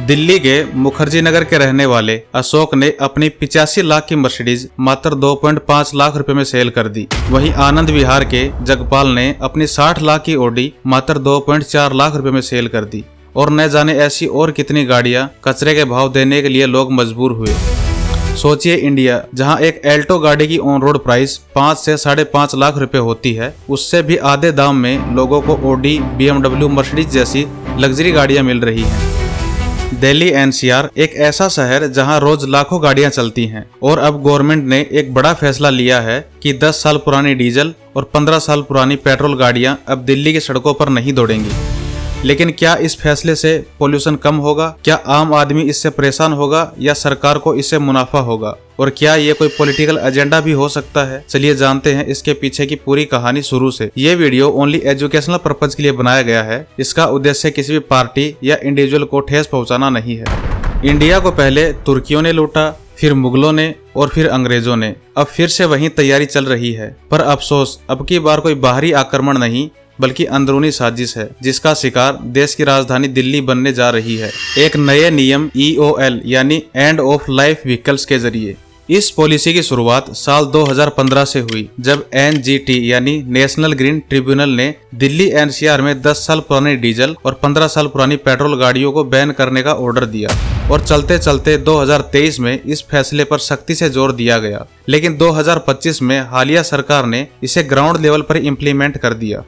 दिल्ली के मुखर्जी नगर के रहने वाले अशोक ने अपनी 85 लाख की मर्सिडीज मात्र 2.5 लाख रुपए में सेल कर दी। वहीं आनंद विहार के जगपाल ने अपनी 60 लाख की ऑडी मात्र 2.4 लाख रुपए में सेल कर दी। और न जाने ऐसी और कितनी गाड़ियां कचरे के भाव देने के लिए लोग मजबूर हुए। सोचिए, इंडिया जहां एक एल्टो गाड़ी की ऑन रोड प्राइस 5 से 5.5 लाख रुपए होती है, उससे भी आधे दाम में लोगों को ऑडी, BMW, मर्सिडीज जैसी लग्जरी गाड़ियां मिल रही हैं। दिल्ली एनसीआर एक ऐसा शहर जहां रोज लाखों गाड़ियां चलती हैं और अब गवर्नमेंट ने एक बड़ा फैसला लिया है कि 10 साल पुरानी डीजल और 15 साल पुरानी पेट्रोल गाड़ियां अब दिल्ली की सड़कों पर नहीं दौड़ेंगी। लेकिन क्या इस फैसले से पोल्यूशन कम होगा? क्या आम आदमी इससे परेशान होगा या सरकार को इससे मुनाफा होगा? और क्या ये कोई पॉलिटिकल एजेंडा भी हो सकता है? चलिए जानते हैं इसके पीछे की पूरी कहानी शुरू से। ये वीडियो ओनली एजुकेशनल पर्पज के लिए बनाया गया है। इसका उद्देश्य किसी भी पार्टी या इंडिविजुअल को ठेस पहुंचाना नहीं है। इंडिया को पहले तुर्कियों ने लूटा, फिर मुगलों ने और फिर अंग्रेजों ने। अब फिर से वही तैयारी चल रही है। पर अफसोस, अब की बार कोई बाहरी आक्रमण नहीं बल्कि अंदरूनी साजिश है, जिसका शिकार देश की राजधानी दिल्ली बनने जा रही है, एक नए नियम EOL यानी एंड ऑफ लाइफ व्हीकल्स के जरिए। इस पॉलिसी की शुरुआत साल 2015 से हुई, जब NGT यानी नेशनल ग्रीन ट्रिब्यूनल ने दिल्ली NCR में 10 साल पुरानी डीजल और 15 साल पुरानी पेट्रोल गाड़ियों को बैन करने का ऑर्डर दिया। और चलते चलते 2023 में इस फैसले पर सख्ती से जोर दिया गया। लेकिन 2025 में हालिया सरकार ने इसे ग्राउंड लेवल पर इम्प्लीमेंट कर दिया।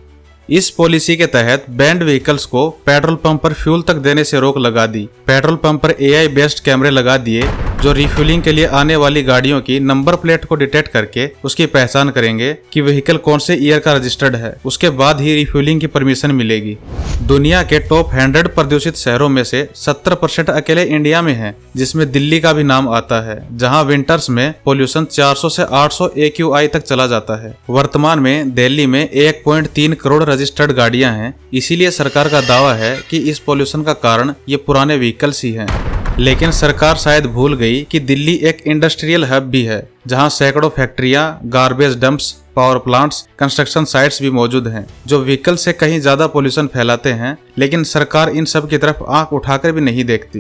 इस पॉलिसी के तहत बैंड व्हीकल्स को पेट्रोल पंप पर फ्यूल तक देने से रोक लगा दी। पेट्रोल पंप पर AI बेस्ड कैमरे लगा दिए जो रिफ्यूलिंग के लिए आने वाली गाड़ियों की नंबर प्लेट को डिटेक्ट करके उसकी पहचान करेंगे कि व्हीकल कौन से ईयर का रजिस्टर्ड है। उसके बाद ही रिफ्यूलिंग की परमिशन मिलेगी। दुनिया के टॉप 100 प्रदूषित शहरों में से 70% अकेले इंडिया में है, जिसमें दिल्ली का भी नाम आता है, जहां विंटर्स में पोल्यूशन 400 से 800 AQI तक चला जाता है। वर्तमान में दिल्ली में 1.3 करोड़ रजिस्टर्ड गाड़ियां हैं। इसीलिए सरकार का दावा है कि इस पोल्यूशन का कारण ये पुराने व्हीकल्स ही हैं। लेकिन सरकार शायद भूल गई कि दिल्ली एक इंडस्ट्रियल हब भी है, जहां सैकड़ों फैक्ट्रियां, garbage dumps, power plants, construction sites भी मौजूद हैं, जो व्हीकल से कहीं ज्यादा पोल्यूशन फैलाते हैं। लेकिन सरकार इन सब की तरफ आंख उठाकर भी नहीं देखती।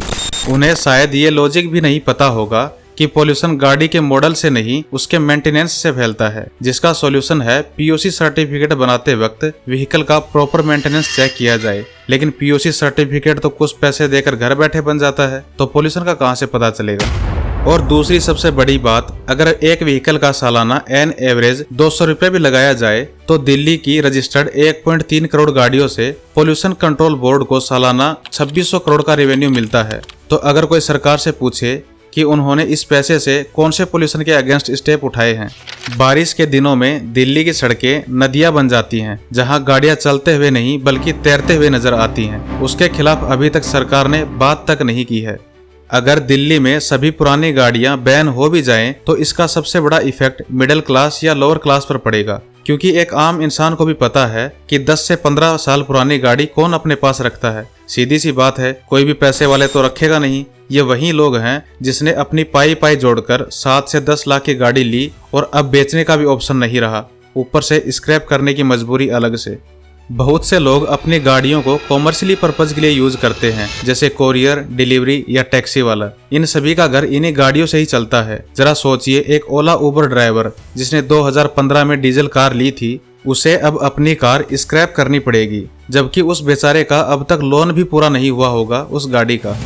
उन्हें शायद ये लॉजिक भी नहीं पता होगा कि पोल्यूशन गाड़ी के मॉडल से नहीं, उसके मेंटेनेंस से फैलता है, जिसका सॉल्यूशन है POC सर्टिफिकेट बनाते वक्त व्हीकल का प्रॉपर मेंटेनेंस चेक किया जाए। लेकिन POC सर्टिफिकेट तो कुछ पैसे देकर घर बैठे बन जाता है, तो पोल्यूशन का कहां से पता चलेगा? और दूसरी सबसे बड़ी बात, अगर एक व्हीकल का सालाना एन एवरेज 200 रुपये भी लगाया जाए तो दिल्ली की रजिस्टर्ड 1.3 करोड़ गाड़ियों से पोल्यूशन कंट्रोल बोर्ड को सालाना 2600 करोड़ का रेवेन्यू मिलता है। तो अगर कोई सरकार से पूछे कि उन्होंने इस पैसे से कौन से पोल्यूशन के अगेंस्ट स्टेप उठाए हैं। बारिश के दिनों में दिल्ली की सड़कें नदियां बन जाती हैं, जहां गाड़ियां चलते हुए नहीं बल्कि तैरते हुए नजर आती हैं। उसके खिलाफ अभी तक सरकार ने बात तक नहीं की है। अगर दिल्ली में सभी पुरानी गाड़ियां बैन हो भी जाएं, तो इसका सबसे बड़ा इफेक्ट मिडिल क्लास या लोअर क्लास पर पड़ेगा, क्योंकि एक आम इंसान को भी पता है कि 10 से 15 साल पुरानी गाड़ी कौन अपने पास रखता है। सीधी सी बात है, कोई भी पैसे वाले तो रखेगा नहीं। ये वही लोग हैं जिसने अपनी पाई जोड़कर 7 से 10 लाख की गाड़ी ली और अब बेचने का भी ऑप्शन नहीं रहा, ऊपर से स्क्रैप करने की मजबूरी अलग से। बहुत से लोग अपनी गाड़ियों को कॉमर्शियली पर्पज के लिए यूज करते हैं, जैसे कोरियर, डिलीवरी या टैक्सी वाला। इन सभी का घर इन्हीं गाड़ियों से ही चलता है। जरा सोचिए, एक ओला उबर ड्राइवर जिसने 2015 में डीजल कार ली थी, उसे अब अपनी कार स्क्रैप करनी पड़ेगी, जबकि उस बेचारे का अब तक लोन भी पूरा नहीं हुआ होगा उस गाड़ी का।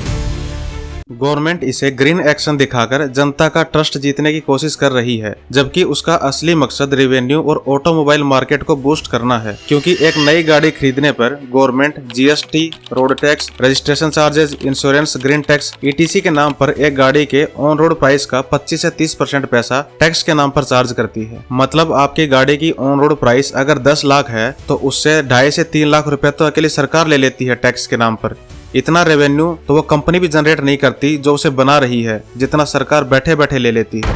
गवर्नमेंट इसे ग्रीन एक्शन दिखाकर जनता का ट्रस्ट जीतने की कोशिश कर रही है, जबकि उसका असली मकसद रेवेन्यू और ऑटोमोबाइल मार्केट को बूस्ट करना है। क्योंकि एक नई गाड़ी खरीदने पर government GST, road tax, registration charges, insurance, green tax ETC के नाम पर एक गाड़ी के ऑन रोड प्राइस का 25 से 30% पैसा टैक्स के नाम पर चार्ज करती है। मतलब आपकी गाड़ी की ऑन रोड प्राइस अगर 10 लाख है तो उससे 2.5 से 3 लाख रुपए तो अकेली सरकार ले लेती है टैक्स के नाम पर। इतना रेवेन्यू तो वो कंपनी भी जनरेट नहीं करती जो उसे बना रही है, जितना सरकार बैठे बैठे ले लेती है।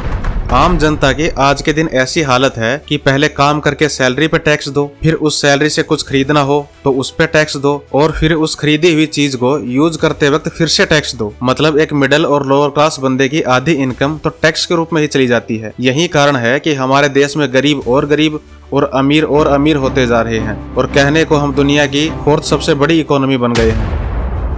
आम जनता की आज के दिन ऐसी हालत है कि पहले काम करके सैलरी पे टैक्स दो, फिर उस सैलरी से कुछ खरीदना हो तो उस पे टैक्स दो, और फिर उस खरीदी हुई चीज को यूज करते वक्त फिर से टैक्स दो। मतलब एक मिडिल और लोअर क्लास बंदे की आधी इनकम तो टैक्स के रूप में ही चली जाती है। यही कारण है कि हमारे देश में गरीब और अमीर होते जा रहे हैं, और कहने को हम दुनिया की 4th सबसे बड़ी इकोनॉमी बन गए हैं।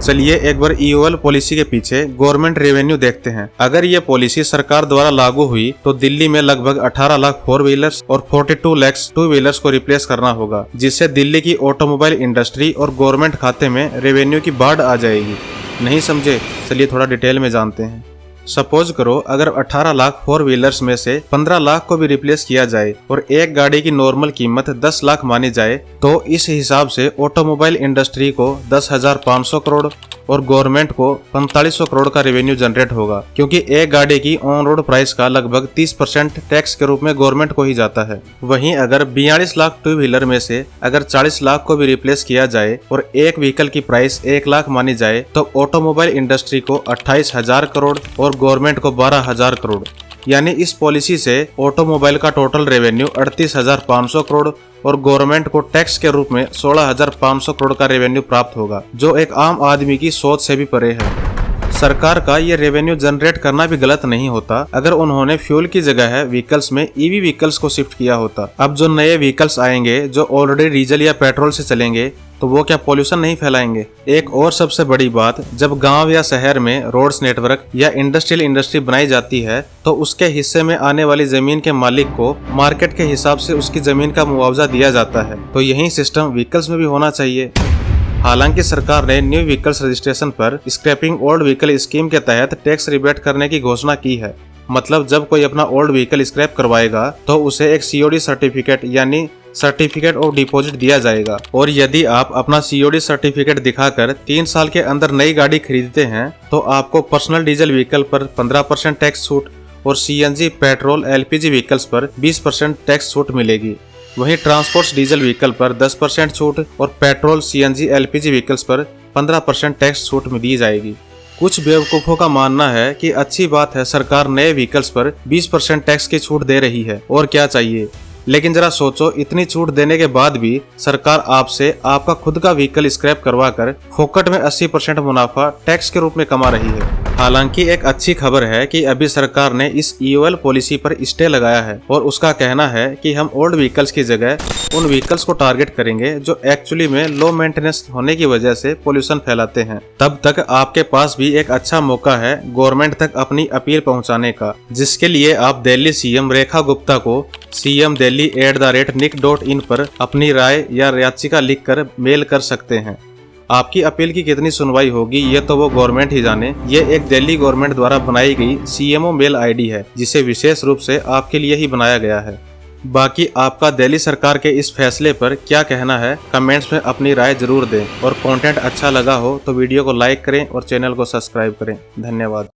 चलिए एक बार ईओएल पॉलिसी के पीछे गवर्नमेंट रेवेन्यू देखते हैं। अगर ये पॉलिसी सरकार द्वारा लागू हुई तो दिल्ली में लगभग 18 लाख 4 व्हीलर्स और 42 लाख 2 व्हीलर्स को रिप्लेस करना होगा, जिससे दिल्ली की ऑटोमोबाइल इंडस्ट्री और गवर्नमेंट खाते में रेवेन्यू की बाढ़ आ जाएगी। नहीं समझे? चलिए थोड़ा डिटेल में जानते हैं। सपोज करो अगर 18 लाख 4 व्हीलर्स में से 15 लाख को भी रिप्लेस किया जाए और एक गाड़ी की नॉर्मल कीमत 10 लाख मानी जाए, तो इस हिसाब से ऑटोमोबाइल इंडस्ट्री को 10,500 करोड़ और गवर्नमेंट को 4500 करोड़ का रेवेन्यू जनरेट होगा, क्योंकि एक गाड़ी की ऑन रोड प्राइस का लगभग 30% टैक्स के रूप में गवर्नमेंट को ही जाता है। वहीं अगर 42 लाख 2 व्हीलर में से अगर 40 लाख को भी रिप्लेस किया जाए और एक व्हीकल की प्राइस 1 लाख मानी जाए, तो ऑटोमोबाइल इंडस्ट्री को 28,000 करोड़ और गवर्नमेंट को 12,000 करोड़। यानी इस पॉलिसी से ऑटोमोबाइल का टोटल रेवेन्यू 38,500 करोड़ और गवर्नमेंट को टैक्स के रूप में 16,500 करोड़ का रेवेन्यू प्राप्त होगा, जो एक आम आदमी की सोच से भी परे है। सरकार का ये रेवेन्यू जनरेट करना भी गलत नहीं होता अगर उन्होंने फ्यूल की जगह है व्हीकल्स में ईवी व्हीकल्स को शिफ्ट किया होता। अब जो नए व्हीकल्स आएंगे जो ऑलरेडी डीजल या पेट्रोल से चलेंगे, तो वो क्या पॉल्यूशन नहीं फैलाएंगे? एक और सबसे बड़ी बात, जब गांव या शहर में रोड्स नेटवर्क या इंडस्ट्रियल इंडस्ट्री बनाई जाती है, तो उसके हिस्से में आने वाली जमीन के मालिक को मार्केट के हिसाब से उसकी जमीन का मुआवजा दिया जाता है। तो यही सिस्टम व्हीकल्स में भी होना चाहिए। हालांकि सरकार ने न्यू व्हीकल्स रजिस्ट्रेशन पर स्क्रैपिंग ओल्ड व्हीकल स्कीम के तहत टैक्स रिबेट करने की घोषणा की है। मतलब जब कोई अपना ओल्ड व्हीकल स्क्रैप करवाएगा तो उसे एक सीओडी सर्टिफिकेट यानी सर्टिफिकेट ऑफ डिपॉजिट दिया जाएगा, और यदि आप अपना सीओडी सर्टिफिकेट दिखाकर 3 साल के अंदर नई गाड़ी खरीदते हैं तो आपको पर्सनल डीजल व्हीकल पर 15% टैक्स छूट और सीएनजी पेट्रोल एलपीजी व्हीकल्स पर 20% टैक्स छूट मिलेगी। वहीं ट्रांसपोर्ट डीजल व्हीकल पर 10% छूट और पेट्रोल सीएनजी एलपीजी व्हीकल्स पर 15% टैक्स छूट दी जाएगी। कुछ बेवकूफों का मानना है कि अच्छी बात है सरकार नए व्हीकल्स पर 20% टैक्स की छूट दे रही है, और क्या चाहिए। लेकिन जरा सोचो, इतनी छूट देने के बाद भी सरकार आपसे आपका खुद का व्हीकल स्क्रैप करवा कर फोकट में 80% मुनाफा टैक्स के रूप में कमा रही है। हालांकि एक अच्छी खबर है कि अभी सरकार ने इस ईओएल पॉलिसी पर स्टे लगाया है और उसका कहना है कि हम ओल्ड व्हीकल्स की जगह उन व्हीकल्स को टारगेट करेंगे जो एक्चुअली में लो मेंटेनेंस होने की वजह से पोल्यूशन फैलाते हैं। तब तक आपके पास भी एक अच्छा मौका है गवर्नमेंट तक अपनी अपील पहुंचाने का, जिसके लिए आप दिल्ली सीएम रेखा गुप्ता को cmdelhi@nic.in पर अपनी राय या याचिका लिखकर मेल कर सकते हैं। आपकी अपील की कितनी सुनवाई होगी ये तो वो गवर्नमेंट ही जाने। ये एक दिल्ली गवर्नमेंट द्वारा बनाई गई सीएमओ मेल आईडी है, जिसे विशेष रूप से आपके लिए ही बनाया गया है। बाकी आपका दिल्ली सरकार के इस फैसले पर क्या कहना है, कमेंट्स में अपनी राय जरूर दें, और कंटेंट अच्छा लगा हो तो वीडियो को लाइक करें और चैनल को सब्सक्राइब करें। धन्यवाद।